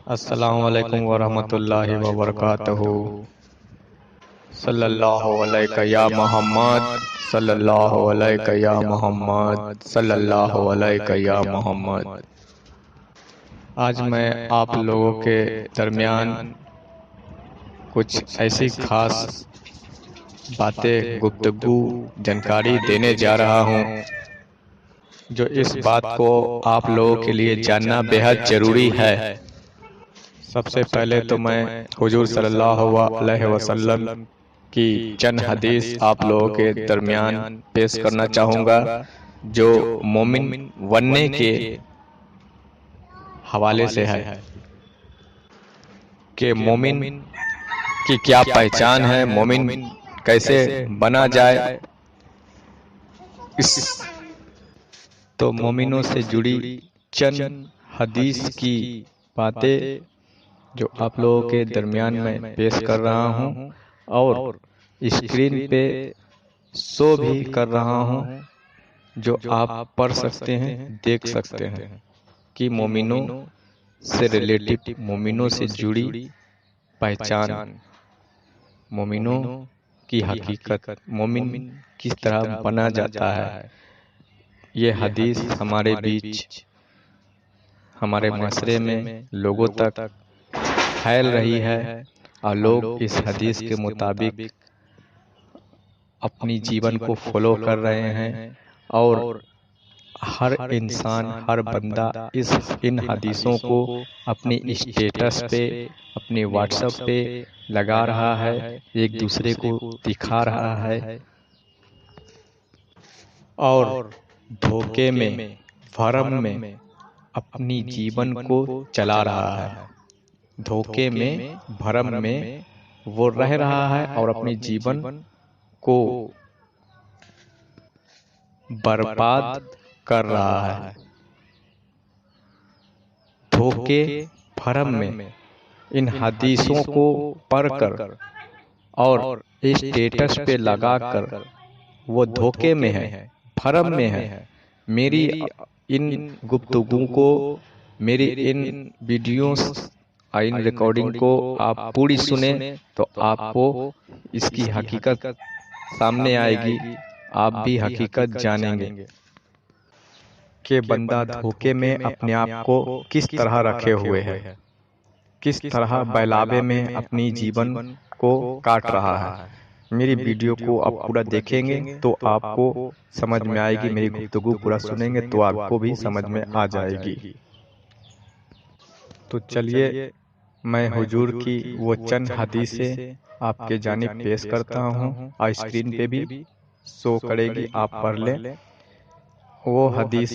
السلام علیکم ورحمۃ اللہ وبرکاتہ۔ صلی اللہ علیہ یا محمد، صلی اللہ علیہ یا محمد، صلی اللہ علیہ یا محمد۔ آج میں آپ لوگوں کے درمیان کچھ ایسی خاص باتیں، گفتگو، جانکاری دینے جا رہا ہوں جو اس بات کو آپ لوگوں کے لیے جاننا بے حد ضروری ہے۔ سب سے پہلے تو میں حضور صلی اللہ علیہ وسلم کی چند حدیث آپ لوگوں کے درمیان پیش کرنا چاہوں گا جو مومن بننے کے حوالے سے ہے کہ مومن کی کیا پہچان ہے، مومن کیسے بنا جائے۔ تو مومنوں سے جڑی چند حدیث کی باتیں جو آپ لوگوں کے درمیان میں پیش کر رہا ہوں اور اسکرین پہ شو بھی کر رہا ہوں، جو آپ پڑھ سکتے ہیں، دیکھ سکتے ہیں کہ مومنوں سے ریلیٹڈ، مومنوں سے جڑی پہچان، مومنوں کی حقیقت، مومن کس طرح بنا جاتا ہے۔ یہ حدیث ہمارے بیچ، ہمارے معاشرے میں لوگوں تک پھیل رہی ہے اور لوگ اس حدیث کے مطابق اپنی جیون کو فالو کر رہے ہیں اور ہر انسان، ہر بندہ ان حدیثوں کو اپنی اسٹیٹس پہ، اپنی واٹس ایپ پہ لگا رہا ہے، ایک دوسرے کو دکھا رہا ہے اور دھوکے میں، بھرم میں اپنی جیون کو چلا رہا ہے۔ دھوکے میں، بھرم میں وہ رہ رہا ہے اور اپنی جیون کو برباد کر رہا ہے۔ دھوکے، بھرم میں ان حدیثوں کو پڑھ کر اور اسٹیٹس پہ لگا کر وہ دھوکے میں ہے، بھرم میں ہے۔ میری ان گفتگو کو، میری ان ویڈیوز، ان ریکارڈنگ کو آپ پوری سنیں تو آپ کو اس کی حقیقت سامنے آئے گی، آپ بھی حقیقت جانیں گے کہ بندہ دھوکے میں اپنے آپ کو کس طرح رکھے ہوئے ہے، کس طرح بہلاوے میں اپنی جیون کو کاٹ رہا ہے۔ میری ویڈیو کو آپ پورا دیکھیں گے تو آپ کو سمجھ میں آئے گی، میری گفتگو پورا سنیں گے تو آپ کو بھی سمجھ میں آ جائے گی۔ تو چلیے میں حضور کی وہ چند حدیثیں آپ کے جانب پیش کرتا ہوں اور اسکرین پہ بھی شو کرے گی، آپ پڑھ لیں۔ وہ حدیث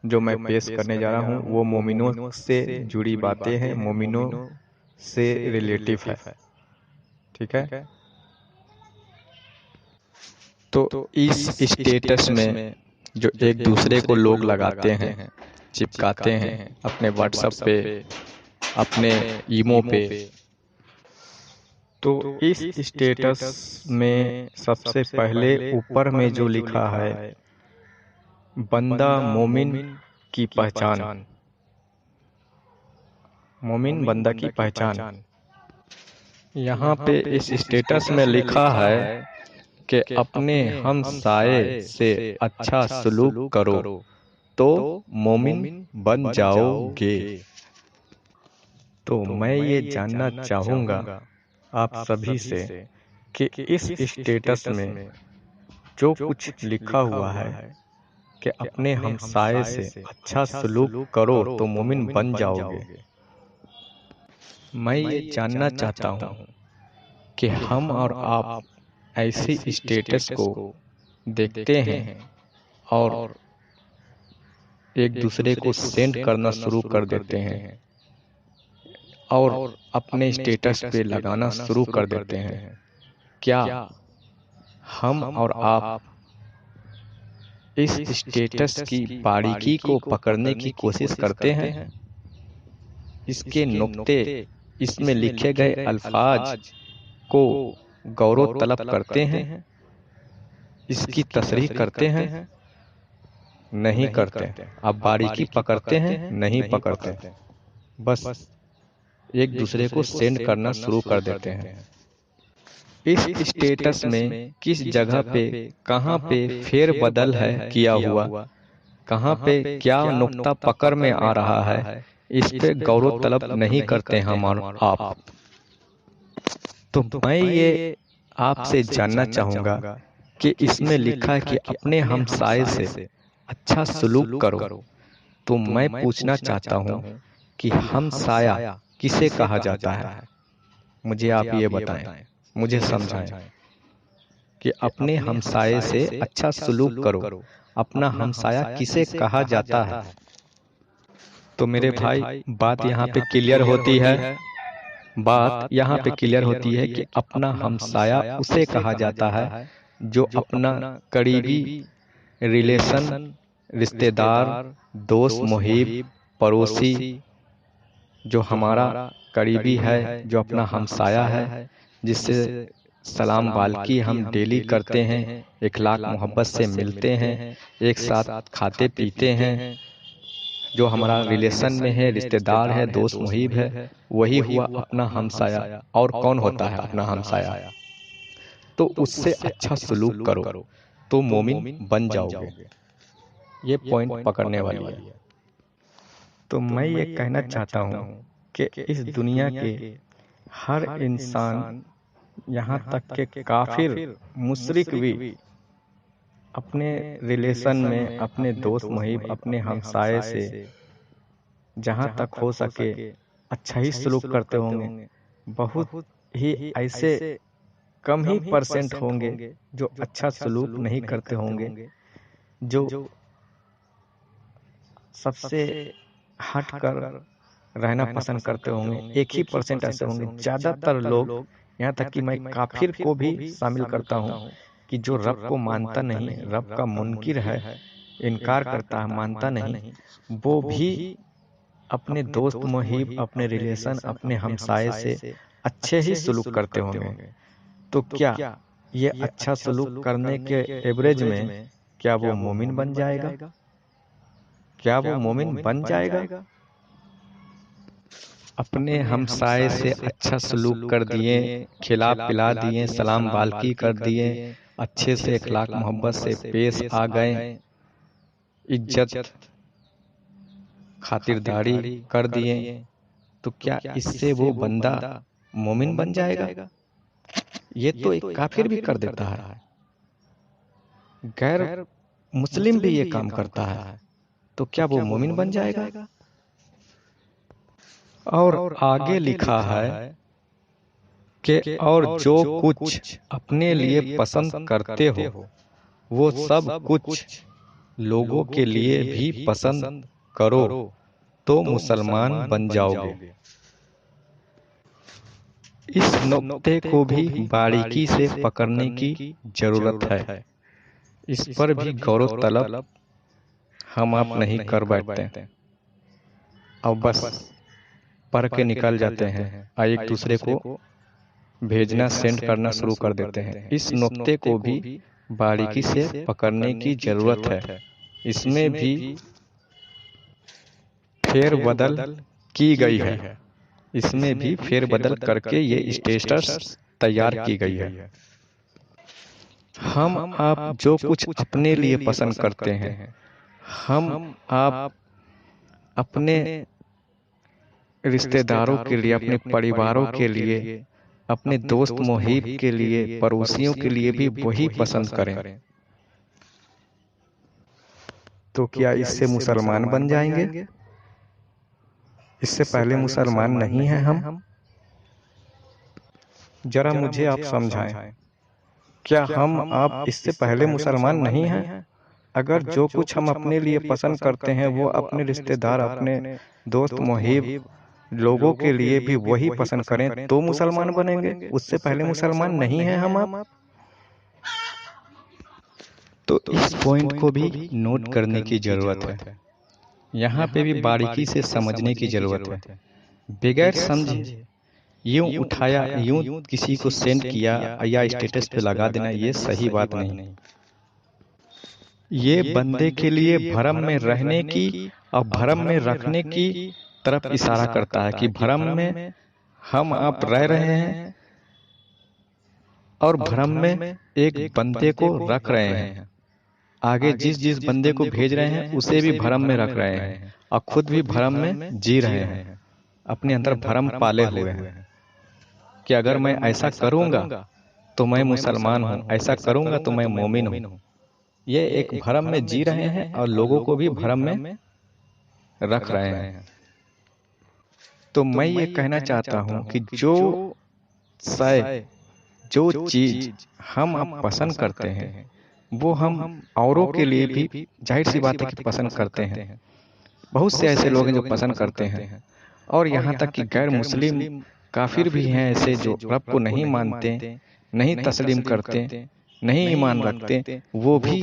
جو میں پیش کرنے جا رہا ہوں وہ مومنوں سے جڑی باتیں ہیں، مومنوں سے ریلیٹیو ہے، ٹھیک ہے۔ تو اس اسٹیٹس میں جو ایک دوسرے کو لوگ لگاتے ہیں، چپکاتے ہیں اپنے واٹس ایپ پہ، اپنے ایمو پہ، تو اس اسٹیٹس میں سب سے پہلے اوپر میں جو لکھا ہے بندہ مومن کی پہچان، مومن بندہ کی پہچان، یہاں پہ اس اسٹیٹس میں لکھا ہے کہ اپنے ہمسائے سے اچھا سلوک کرو تو مومن بن جاؤ گے۔ تو میں یہ جاننا چاہوں گا آپ سبھی سے کہ اس اسٹیٹس میں جو کچھ لکھا ہوا ہے کہ اپنے ہمسائے سے اچھا سلوک کرو تو مومن بن جاؤ گے، میں یہ جاننا چاہتا ہوں کہ ہم اور آپ ایسی اسٹیٹس کو دیکھتے ہیں اور ایک دوسرے کو سینڈ کرنا شروع کر دیتے ہیں اور اپنے اسٹیٹس پہ لگانا شروع کر دیتے ہیں۔ کیا ہم اور آپ اس اسٹیٹس کی باریکی کو پکڑنے کی کوشش کرتے ہیں؟ اس کے نقطے، اس میں لکھے گئے الفاظ کو غور و طلب کرتے ہیں؟ اس کی تصریح کرتے ہیں؟ نہیں کرتے۔ آپ باریکی پکڑتے ہیں؟ نہیں پکڑتے۔ بس ایک دوسرے کو سینڈ کرنا شروع کر دیتے ہیں۔ اس اسٹیٹس میں کس جگہ پہ کہاں پہ پھیر بدل ہے کیا ہوا، کہاں پہ کیا نقطہ پکڑ میں آ رہا ہے، اس پہ غور و طلب نہیں کرتے ہم اور آپ۔ تو میں یہ آپ سے جاننا چاہوں گا کہ اس میں لکھا ہے کہ اپنے ہمسائے سے اچھا سلوک کرو، تو میں پوچھنا چاہتا ہوں کہ ہمسایہ کسے کہا جاتا ہے؟ مجھے آپ یہ بتائیں، مجھے سمجھائیں کہ اپنے ہمسائے سے اچھا سلوک کرو، اپنا ہمسایہ کسے کہا جاتا ہے؟ تو میرے بھائی بات یہاں پہ کلیئر ہوتی ہے، بات یہاں پہ کلیئر ہوتی ہے کہ اپنا ہمسایہ اسے کہا جاتا ہے جو اپنا قریبی ریلیشن، رشتہ دار، دوست محب، پڑوسی، جو ہمارا قریبی ہے، جو اپنا ہمسایہ ہے، جس سے سلام بالکی ہم ڈیلی کرتے ہیں، اخلاق محبت سے ملتے ہیں، ایک ساتھ کھاتے پیتے ہیں، جو ہمارا ریلیشن میں ہے، رشتہ دار ہے، دوست محب ہے، وہی ہوا اپنا ہمسایہ۔ اور کون ہوتا ہے اپنا ہمسایہ؟ تو اس سے اچھا سلوک کرو تو مومن بن جاؤ گے۔ یہ پوائنٹ پکڑنے والی ہے۔ تو میں یہ کہنا چاہتا ہوں کہ اس دنیا کے ہر انسان، یہاں تک کہ کافر مشرک بھی، اپنے ریلیشن میں، اپنے دوست محب، اپنے ہمسائے سے جہاں تک ہو سکے اچھا ہی سلوک کرتے ہوں گے۔ بہت ہی ایسے کم ہی پرسنٹ ہوں گے جو اچھا سلوک نہیں کرتے ہوں گے، جو سب سے ہٹ کر رہنا پسند کرتے ہوں گے۔ ایک ہی پرسنٹ ایسے ہوں گے، زیادہ تر لوگ، یہاں تک کہ میں کافر کو بھی شامل کرتا ہوں کہ جو رب کو مانتا نہیں، رب کا منکر ہے، انکار کرتا ہے، مانتا نہیں، وہ بھی اپنے دوست محب، اپنے ریلیشن، اپنے ہمسائے سے اچھے ہی سلوک کرتے ہوں گے۔ تو کیا یہ اچھا سلوک کرنے کے ایوریج میں کیا وہ مومن بن جائے گا؟ کیا وہ مومن بن جائے گا؟ اپنے ہمسائے سے اچھا سلوک کر دیے، کھلا پلا دیے، سلام بالکی کر دیے، اچھے سے اخلاق محبت سے پیش آ گئے، عزت خاطرداری کر دیے، تو کیا اس سے وہ بندہ مومن بن جائے گا؟ یہ تو ایک کافر بھی کر دیتا ہے، غیر مسلم بھی یہ کام کرتا ہے، تو کیا وہ مومن بن جائے گا؟ اور آگے لکھا ہے کہ اور جو کچھ اپنے لیے پسند کرتے ہو وہ سب کچھ لوگوں کے لیے بھی پسند کرو تو مسلمان بن جاؤ گے۔ اس نقطے کو بھی باریکی سے پکڑنے کی ضرورت ہے، اس پر بھی غور و طلب ہم آپ نہیں کر بیٹھتے اور بس پڑھ کے نکل جاتے ہیں اور ایک دوسرے کو بھیجنا، سینڈ کرنا شروع کر دیتے ہیں۔ اس نقطے کو بھی باریکی سے پکڑنے کی ضرورت ہے، اس میں بھی پھیر بدل کی گئی ہے، اس میں بھی پھیر بدل کر کے یہ اسٹیٹس تیار کی گئی ہے۔ ہم آپ جو کچھ اپنے لیے پسند کرتے ہیں، ہم آپ اپنے رشتہ داروں کے لیے، اپنے پریواروں کے لیے، اپنے دوست محب کے لیے، پڑوسیوں کے لیے بھی وہی پسند کریں، تو کیا اس سے مسلمان بن جائیں گے؟ اس سے پہلے مسلمان نہیں ہیں ہم؟ ذرا مجھے آپ سمجھائیں، کیا ہم آپ اس سے پہلے مسلمان نہیں ہیں؟ اگر جو کچھ ہم اپنے لیے پسند کرتے ہیں وہ اپنے رشتہ دار، اپنے دوست محب لوگوں کے لیے بھی وہی پسند کریں تو مسلمان بنیں گے، اس سے پہلے مسلمان نہیں ہیں ہم آپ؟ تو اس پوائنٹ کو بھی نوٹ کرنے کی ضرورت ہے، یہاں پہ بھی باریکی سے سمجھنے کی ضرورت ہے۔ بغیر سمجھے یوں اٹھایا، یوں کسی کو سینڈ کیا یا اسٹیٹس پہ لگا دینا، یہ صحیح بات نہیں۔ یہ بندے کے لیے بھرم میں رہنے کی اور بھرم میں رکھنے کی طرف اشارہ کرتا ہے کہ بھرم میں ہم آپ رہ رہے ہیں اور بھرم میں ایک بندے کو رکھ رہے ہیں، آگے جس بندے کو بھیج رہے ہیں اسے بھی بھرم میں رکھ رہے ہیں اور خود بھی بھرم میں جی رہے ہیں، اپنے اندر بھرم پالے ہوئے ہیں کہ اگر میں ایسا کروں گا تو میں مسلمان ہوں، ایسا کروں گا تو میں مومن ہوں۔ یہ ایک بھرم میں جی رہے ہیں اور لوگوں کو بھی بھرم میں رکھ رہے ہیں۔ تو میں یہ کہنا چاہتا ہوں کہ جو جو چیز ہم اب پسند کرتے ہیں وہ ہم اوروں کے لیے بھی ظاہر سی بات ہے کہ پسند کرتے ہیں۔ بہت سے ایسے لوگ ہیں جو پسند کرتے ہیں، اور یہاں تک کہ غیر مسلم کافر بھی ہیں ایسے جو رب کو نہیں مانتے، نہیں تسلیم کرتے، نہیں ایمان رکھتے، وہ بھی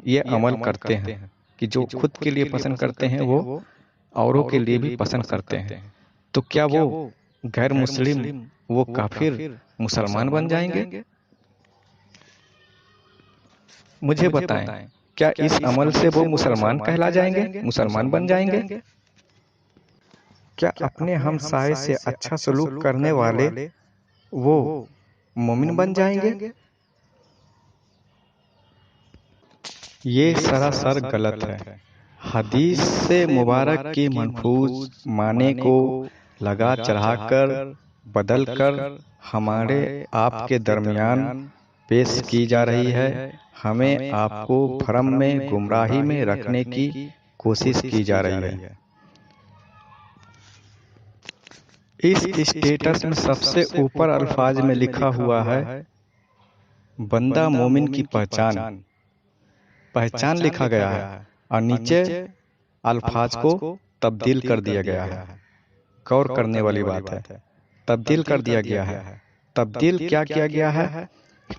یہ عمل کرتے ہیں کہ جو خود کے لیے پسند کرتے ہیں وہ اوروں کے لیے بھی پسند کرتے ہیں۔ تو کیا وہ غیر مسلم، وہ کافر مسلمان بن جائیں گے؟ مجھے بتائیں، کیا اس عمل سے وہ مسلمان کہلا جائیں گے، مسلمان بن جائیں گے؟ کیا اپنے ہمسائے سے اچھا سلوک کرنے والے وہ مومن بن جائیں گے؟ یہ سراسر غلط ہے۔ حدیث سے مبارک کی محفوظ معنی کو لگا چڑھا کر، بدل کر ہمارے آپ کے درمیان پیش کی جا رہی ہے۔ ہمیں آپ کو بھرم میں، گمراہی میں رکھنے کی کوشش کی جا رہی ہے۔ اس اسٹیٹس میں سب سے اوپر الفاظ میں لکھا ہوا ہے بندہ مومن کی پہچان لکھا گیا ہے، اور نیچے الفاظ کو تبدیل کر دیا گیا ہے۔ غور کرنے والی بات ہے، تبدیل کر دیا گیا ہے۔ تبدیل کیا کیا گیا ہے،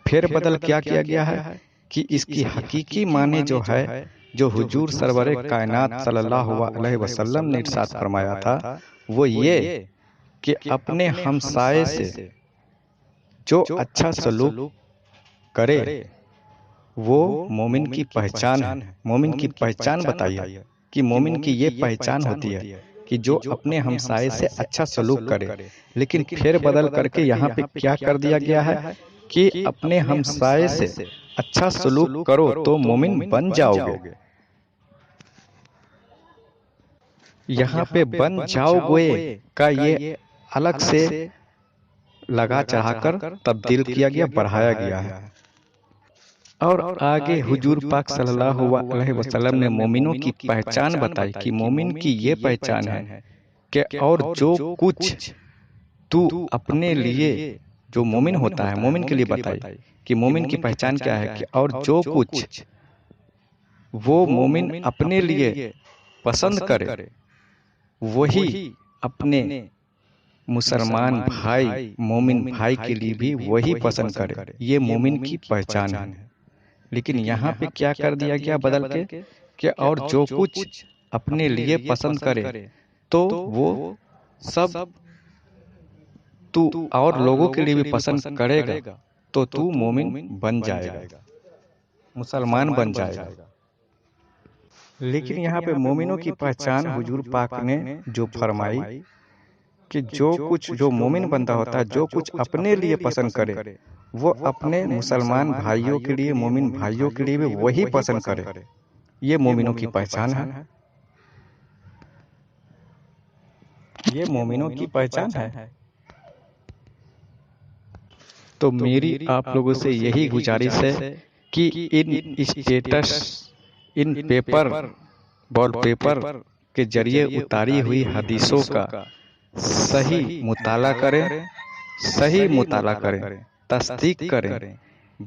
پھر بدل کیا کیا گیا ہے کہ اس کی حقیقی معنی جو ہے، جو حضور سرور کائنات صلی اللہ علیہ وسلم نے ارشاد فرمایا تھا، وہ یہ کہ اپنے ہمسائے سے جو اچھا سلوک کرے وہ مومن کی پہچان ہے۔ مومن کی پہچان بتائیے کہ مومن کی یہ پہچان ہوتی ہے کہ جو اپنے ہمسائے سے اچھا سلوک کرے۔ لیکن پھر بدل کر کے یہاں پہ کیا کر دیا گیا ہے کہ اپنے ہمسائے سے اچھا سلوک کرو تو مومن بن جاؤ گے۔ یہاں پہ بن جاؤ گے کا یہ الگ سے لگا چڑھا کر تبدیل کیا گیا، بڑھایا گیا ہے۔ اور آگے حضور پاک صلی اللہ علیہ وسلم نے مومنوں کی پہچان بتائی کہ مومن کی یہ پہچان ہے کہ اور جو کچھ تو اپنے لیے، جو مومن ہوتا ہے مومن کے لیے بتائی کہ مومن کی پہچان کیا ہے کہ اور جو کچھ وہ مومن اپنے لیے پسند کرے وہی اپنے مسلمان بھائی، مومن بھائی کے لیے بھی وہی پسند کرے۔ یہ مومن کی پہچان ہے۔ لیکن یہاں پہ کیا کر دیا گیا بدل کے کہ اور جو کچھ اپنے لیے پسند کرے تو وہ سب تو اور لوگوں کے لیے بھی پسند کرے گا تو تو مومن بن جائے گا، مسلمان بن جائے گا۔ لیکن یہاں پہ مومنوں کی پہچان حضور پاک نے جو فرمائی کہ جو کچھ، جو مومن بندہ ہوتا ہے جو کچھ اپنے لیے پسند کرے وہ اپنے مسلمان بھائیوں کے لیے، مومن بھائیوں کے لیے بھی وہی پسند کرے۔ یہ مومنوں کی پہچان ہے، یہ مومنوں کی پہچان ہے۔ تو میری آپ لوگوں سے یہی گزارش ہے کہ ان اسٹیٹس، ان پیپر، وال پیپر کے ذریعے اتاری ہوئی حدیثوں کا صحیح مطالعہ کریں، صحیح مطالعہ کریں، تصدیق کریں،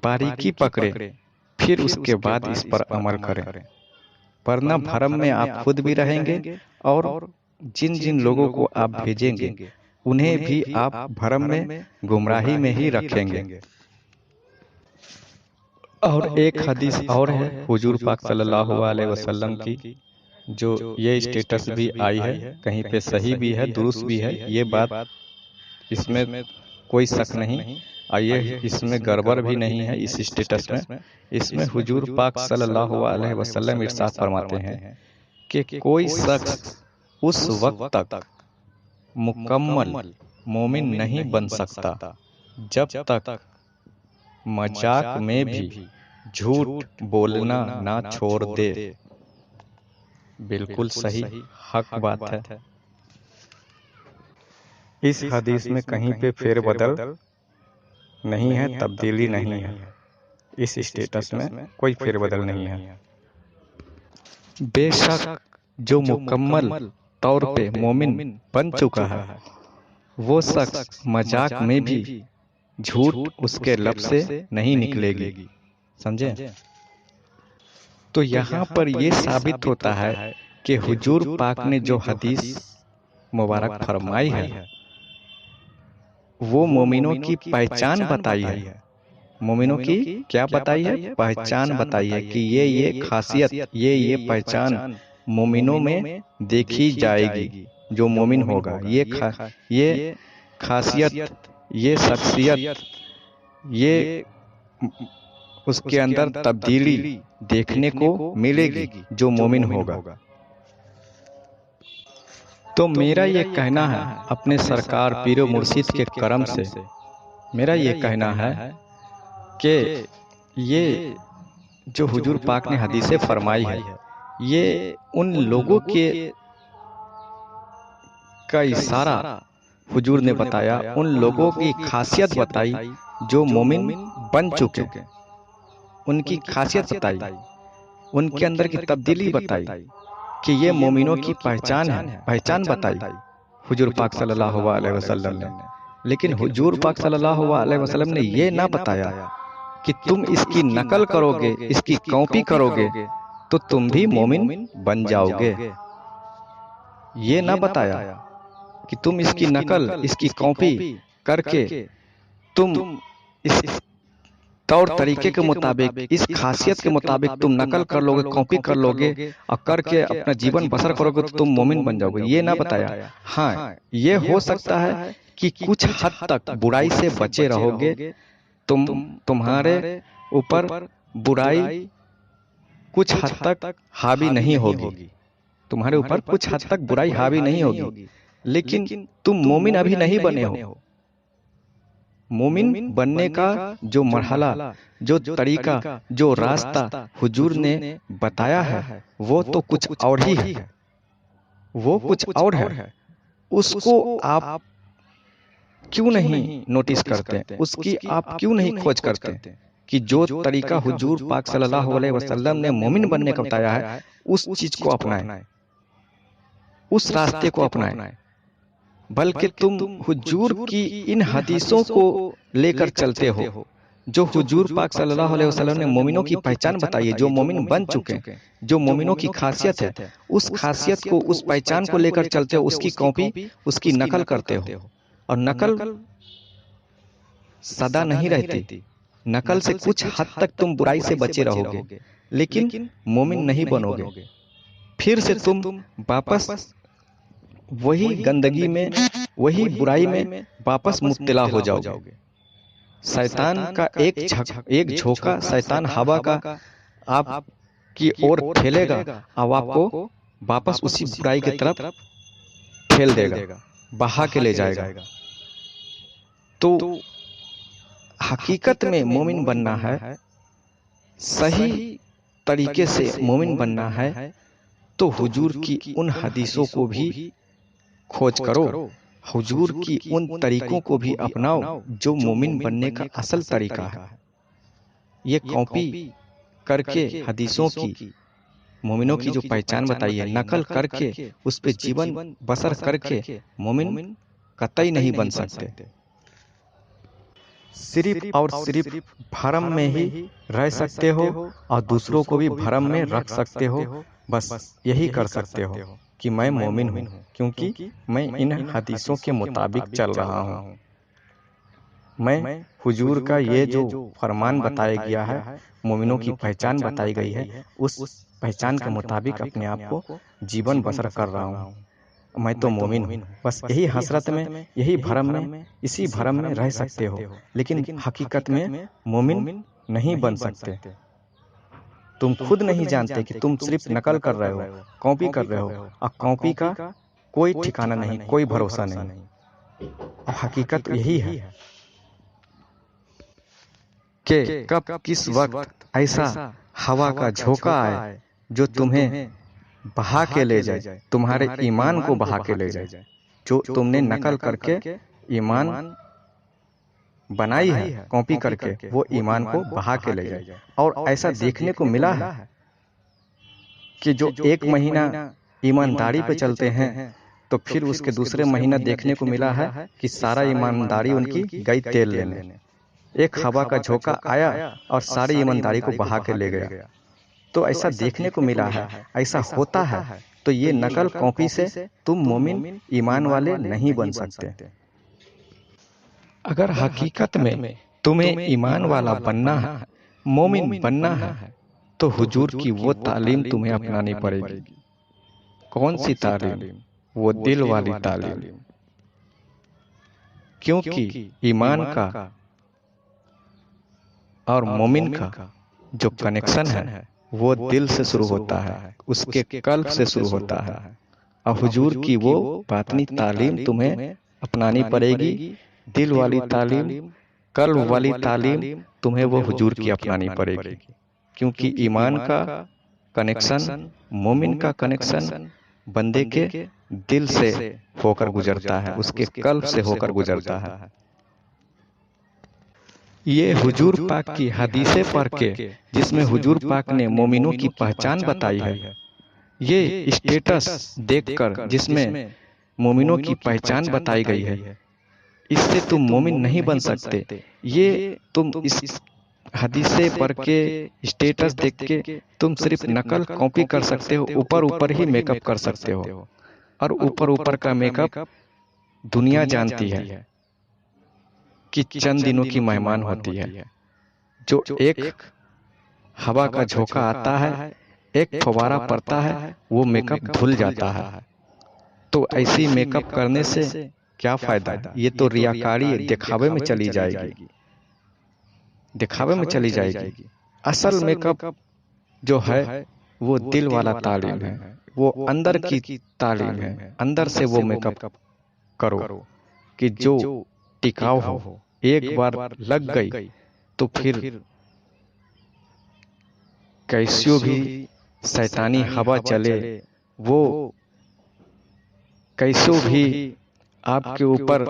باریکی پکڑیں، پھر اس کے بعد اس پر عمل کریں، ورنہ بھرم میں آپ خود بھی رہیں گے اور جن جن لوگوں کو آپ بھیجیں گے انہیں بھی آپ بھرم میں، گمراہی میں ہی رکھیں گے۔ اور ایک حدیث اور ہے حضور پاک صلی اللہ علیہ وسلم کی، جو یہ اسٹیٹس بھی آئی ہے، کہیں پہ صحیح بھی ہے، درست بھی ہے، یہ بات اس میں کوئی شک نہیں، آئیے اس میں گڑبڑ بھی نہیں ہے۔ اس اسٹیٹس میں، اس میں حضور پاک صلی اللہ علیہ وسلم ارشاد فرماتے ہیں کہ کوئی شخص اس وقت تک مکمل مومن نہیں بن سکتا جب تک مذاق میں بھی جھوٹ بولنا نہ چھوڑ دے۔ بالکل صحیح، حق بات ہے۔ اس حدیث میں کہیں پہ پھیر بدل نہیں ہے، تبدیلی نہیں ہے، اس اسٹیٹس میں کوئی پھیر بدل نہیں ہے۔ بے شک جو مکمل طور پہ مومن بن چکا ہے وہ شخص مذاق میں بھی جھوٹ اس کے لب سے نہیں نکلے گی۔ سمجھے؟ تو یہاں پر یہ ثابت ہوتا ہے کہ حضور پاک نے جو حدیث مبارک فرمائی ہے وہ مومنوں کی پہچان بتائی ہے۔ مومنوں کی کیا بتائی ہے؟ پہچان بتائی ہے کہ یہ خاصیت، یہ پہچان مومنوں میں دیکھی جائے گی۔ جو مومن ہوگا یہ خاصیت، یہ شخصیت، یہ اس کے اندر تبدیلی دیکھنے کو ملے گی جو مومن ہوگا۔ تو میرا یہ کہنا ہے اپنے سرکار پیر و مرشد کے کرم سے، میرا یہ کہنا ہے کہ یہ جو حضور پاک نے حدیثیں فرمائی ہے یہ ان لوگوں کے کا اشارہ حضور نے بتایا، ان لوگوں کی خاصیت بتائی جو مومن بن چکے، ان کی خاصیت بتائی، ان کے اندر کی تبدیلی بتائی کہ یہ مومنوں کی پہچان ہے، پہچان بتائی حضور پاک صلی اللہ علیہ وسلم نے۔ لیکن حضور پاک صلی اللہ علیہ وسلم نے یہ نہ بتایا کہ تم اس کی نقل کرو گے، اس کی کاپی کرو گے تو تم بھی مومن بن جاؤ گے۔ یہ نہ بتایا کہ تم اس کی نقل، اس کی کاپی کر کے تم اس طور طریقے کے مطابق، اس خاصیت کے مطابق تم نقل کر لو گے، کاپی کر لو گے اور کر کے اپنا جیون بسر کرو گے تو تم مومن بن جاؤ گے۔ یہ نہ بتایا۔ ہاں یہ ہو سکتا ہے کہ کچھ حد تک برائی سے بچے رہو گے، تمہارے اوپر برائی کچھ حد تک حاوی نہیں ہوگی، تمہارے اوپر کچھ حد تک برائی حاوی نہیں ہوگی، لیکن تم مومن ابھی نہیں بنے ہو۔ مومن بننے کا جو مرحلہ، جو طریقہ، جو راستہ حضور نے بتایا ہے وہ تو کچھ اور ہی ہے، وہ کچھ اور ہے۔ اس کو آپ کیوں نہیں نوٹس کرتے، اس کی آپ کیوں نہیں کھوج کرتے کہ جو طریقہ حضور پاک صلی اللہ علیہ وسلم نے مومن بننے کا بتایا ہے اس چیز کو اپنائیں، اس راستے کو اپنائیں، بلکہ تم حضور کی ان حدیثوں کو لے کر چلتے ہو جو حضور پاک صلی اللہ علیہ وسلم نے مومنوں کی پہچان بتائی ہے، جو مومن بن چکے، جو مومنوں کی خاصیت ہے، اس خاصیت کو، اس پہچان کو لے کر چلتے ہو، اس کی کاپی، اس کی نقل کرتے ہو۔ اور نقل سدا نہیں رہتی، نقل سے کچھ حد تک تم برائی سے بچے رہو گے لیکن مومن نہیں بنو گے، پھر سے تم واپس وہی گندگی میں، وہی برائی میں واپس مبتلا ہو جاؤ گے۔ شیطان کا ایک جھونکا شیطان ہوا کا آپ کی اور پھیلے گا اور آپ کو واپس اسی برائی کی طرف پھیل دے گا، بہا کے لے جائے گا۔ تو حقیقت میں مومن بننا ہے، صحیح طریقے سے مومن بننا ہے تو حضور کی ان حدیثوں کو بھی کھوج کرو، حضور کی ان طریقوں کو بھی اپناؤ جو مومن بننے کا اصل طریقہ ہے۔ یہ کاپی کر کے حدیثوں کی، مومنوں کی جو پہچان بتائی ہے، نقل کر کے اس پہ جیون بسر کر کے مومن قطعی نہیں بن سکتے۔ صرف اور صرف بھرم میں ہی رہ سکتے ہو اور دوسروں کو بھی بھرم میں رکھ سکتے ہو، بس یہی کر سکتے ہو کہ میں مومن ہوں کیونکہ میں ان حدیثوں کے مطابق چل رہا ہوں، میں حضور کا یہ جو فرمان بتایا گیا ہے، مومنوں کی پہچان بتائی گئی ہے، اس پہچان کے مطابق اپنے آپ کو جیون بسر کر رہا ہوں، میں تو مومن ہوں۔ بس یہی حسرت میں، یہی بھرم میں، اسی بھرم میں رہ سکتے ہو لیکن حقیقت میں مومن نہیں بن سکتے۔ تم خود نہیں جانتے کہ تم صرف نقل کر رہے ہو، کاپی کر رہے ہو، اور کاپی کا کوئی ٹھکانہ نہیں، کوئی بھروسہ نہیں۔ اور حقیقت یہی ہے کہ کب کس وقت ایسا ہوا کا جھونکا آئے جو تمہیں بہا کے لے جائے، تمہارے ایمان کو بہا کے لے جائے، جو تم نے نقل کر کے ایمان بنائی ہے کاپی کر کے، وہ ایمان کو بہا کے لے جائے۔ اور ایسا دیکھنے کو ملا ہے کہ جو ایک مہینہ ایمانداری پہ چلتے ہیں تو پھر اس کے دوسرے مہینہ دیکھنے کو ملا ہے کہ سارا ایمانداری ان کی گئی تیل لینے۔ ایک ہوا کا جھونکا آیا اور ساری ایمانداری کو بہا کے لے گیا۔ تو ایسا دیکھنے کو ملا ہے، ایسا ہوتا ہے۔ تو یہ نقل کاپی سے تم مومن ایمان والے نہیں بن سکتے۔ اگر حقیقت میں تمہیں ایمان والا بننا ہے، مومن بننا ہے، تو حضور کی وہ تعلیم تمہیں اپنانی پڑے گی۔ کون سی تعلیم؟ وہ دل والی تعلیم۔ کیونکہ ایمان کا اور مومن کا جو کنیکشن ہے وہ دل سے شروع ہوتا ہے، اس کے قلب سے شروع ہوتا ہے۔ اور حضور کی وہ باطنی تعلیم تمہیں اپنانی پڑے گی، دل والی تعلیم، قلب والی تعلیم تمہیں وہ حضور کی اپنانی پڑے گی۔ کیونکہ ایمان کا کنیکشن، مومن کا کنیکشن بندے کے دل سے ہو کر گزرتا ہے، اس کے قلب سے ہو کر گزرتا ہے۔ یہ حضور پاک کی حدیثیں پڑھ کے جس میں حضور پاک نے مومنوں کی پہچان بتائی ہے، یہ اسٹیٹس دیکھ کر جس میں مومنوں کی پہچان بتائی گئی ہے، اس سے تم مومن نہیں بن سکتے۔ یہ تم اس حدیثیں پڑھ کے اسٹیٹس دیکھ کے تم صرف نقل کاپی کر سکتے ہو، اوپر ہی میک اپ کر سکتے ہو، اور اوپر کا میک اپ دنیا جانتی ہے کہ چند دنوں کی مہمان ہوتی ہے۔ جو ایک ہوا کا جھونکا آتا ہے، ایک فوارہ پڑتا ہے، وہ میک اپ دھل جاتا ہے۔ تو ایسی میک اپ کرنے سے کیا فائدہ ہے؟ یہ تو ریاکاری، دکھاوے میں چلی جائے گی، دکھاوے میں چلی جائے گی۔ اصل میک اپ جو ہے وہ دل والا تعلیم ہے، وہ اندر کی تعلیم ہے۔ اندر سے وہ میک اپ کرو کہ جو ٹکاؤ ہو۔ ایک بار لگ گئی تو پھر کیسیوں بھی شیطانی ہوا چلے، وہ کیسوں بھی آپ کے اوپر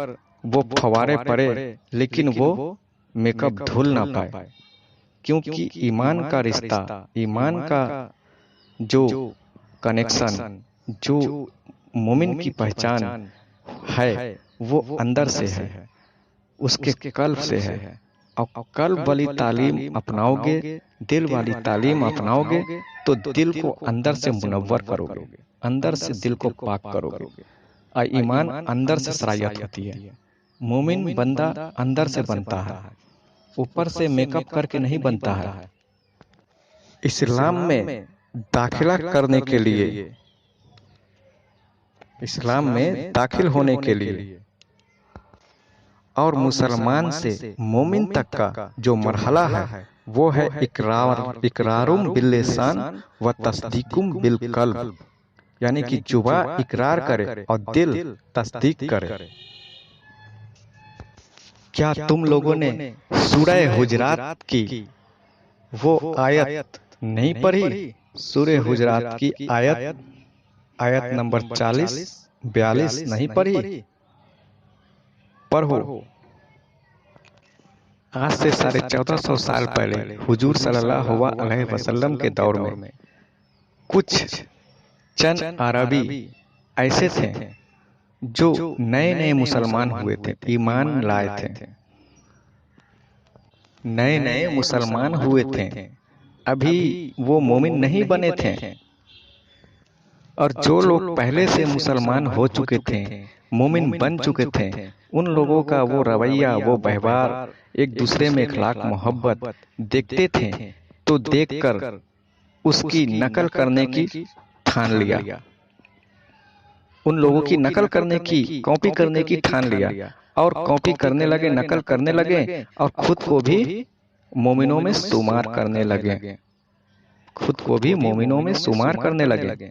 وہ فوارے پڑے، لیکن وہ میک اپ دھل نہ پائے۔ کیونکہ ایمان کا رشتہ، ایمان کا جو کنیکشن، جو مومن کی پہچان ہے وہ اندر سے ہے، اس کے قلب سے ہے۔ اور قلب والی تعلیم اپناؤ گے، دل والی تعلیم اپناؤ گے تو دل کو اندر سے منور کرو گے، اندر سے دل کو پاک کرو گے۔ اور ایمان اندر سے صلاحیت ہوتی ہے۔ مومن بندہ اندر سے بنتا ہے، اوپر سے میک اپ کر کے نہیں بنتا ہے۔ اسلام میں داخلہ کرنے کے لیے، اسلام میں داخل ہونے کے لیے اور مسلمان سے مومن تک کا جو مرحلہ ہے وہ ہے اقرارم باللسان و تصدیقم بالقلب، یعنی کہ زبان اقرار کرے اور دل تصدیق کرے۔ کیا تم لوگوں نے سورہ حجرات کی وہ آیت نہیں پڑھی؟ سورہ حجرات کی آیت نمبر 40-42 نہیں پڑھی؟ پڑھو۔ آج سے 1450 سال پہلے حضور صلی اللہ علیہ وسلم کے دور میں کچھ چند عربی ایسے تھے جو نئے مسلمان ہوئے تھے، ایمان لائے تھے، نئے مسلمان ہوئے تھے، ابھی وہ مومن نہیں بنے تھے۔ اور جو لوگ پہلے سے مسلمان ہو چکے تھے، مومن بن چکے تھے، ان لوگوں کا وہ رویہ، وہ ویوہار، ایک دوسرے میں اخلاق محبت دیکھتے تھے تو دیکھ کر اس کی نقل کرنے کی ٹھان لیا، ان لوگوں کی نقل کرنے کی، کاپی کرنے کی ٹھان لیا، اور کاپی کرنے لگے، نقل کرنے لگے، اور خود کو بھی مومنوں میں شمار کرنے لگے، خود کو بھی مومنوں میں شمار کرنے لگے۔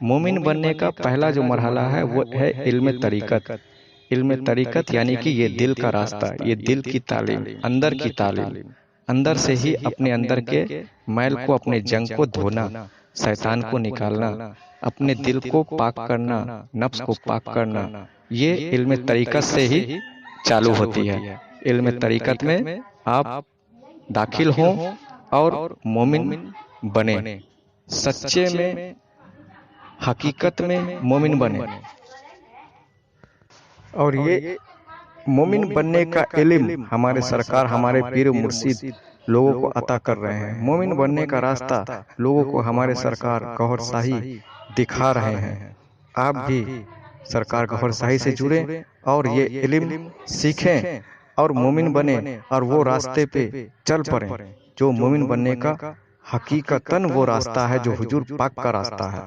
مومن بننے کا پہلا جو مرحلہ ہے وہ ہے علم طریقت۔ علم طریقت یعنی کہ یہ دل کا راستہ، یہ دل کی تعلیم، اندر کی تعلیم، اندر سے ہی اپنے اندر کے میل کو، اپنے جنگ کو دھونا، شیطان کو نکالنا، اپنے دل کو پاک کرنا، نفس کو پاک کرنا، یہ علم طریقت سے ہی چالو ہوتی ہے۔ علم طریقت میں آپ داخل ہوں اور مومن بنے، سچے میں، حقیقت میں مومن بنے۔ اور یہ مومن بننے کا علم ہمارے سرکار، ہمارے پیر مرشد لوگوں کو عطا کر رہے ہیں۔ مومن بننے کا راستہ لوگوں کو ہمارے سرکار گوھر شاہی دکھا رہے ہیں۔ آپ بھی سرکار گوھر شاہی سے جڑیں اور یہ علم سیکھیں اور مومن بنیں، اور وہ راستے پہ چل پڑیں جو مومن بننے کا حقیقتاً وہ راستہ ہے جو حضور پاک کا راستہ ہے۔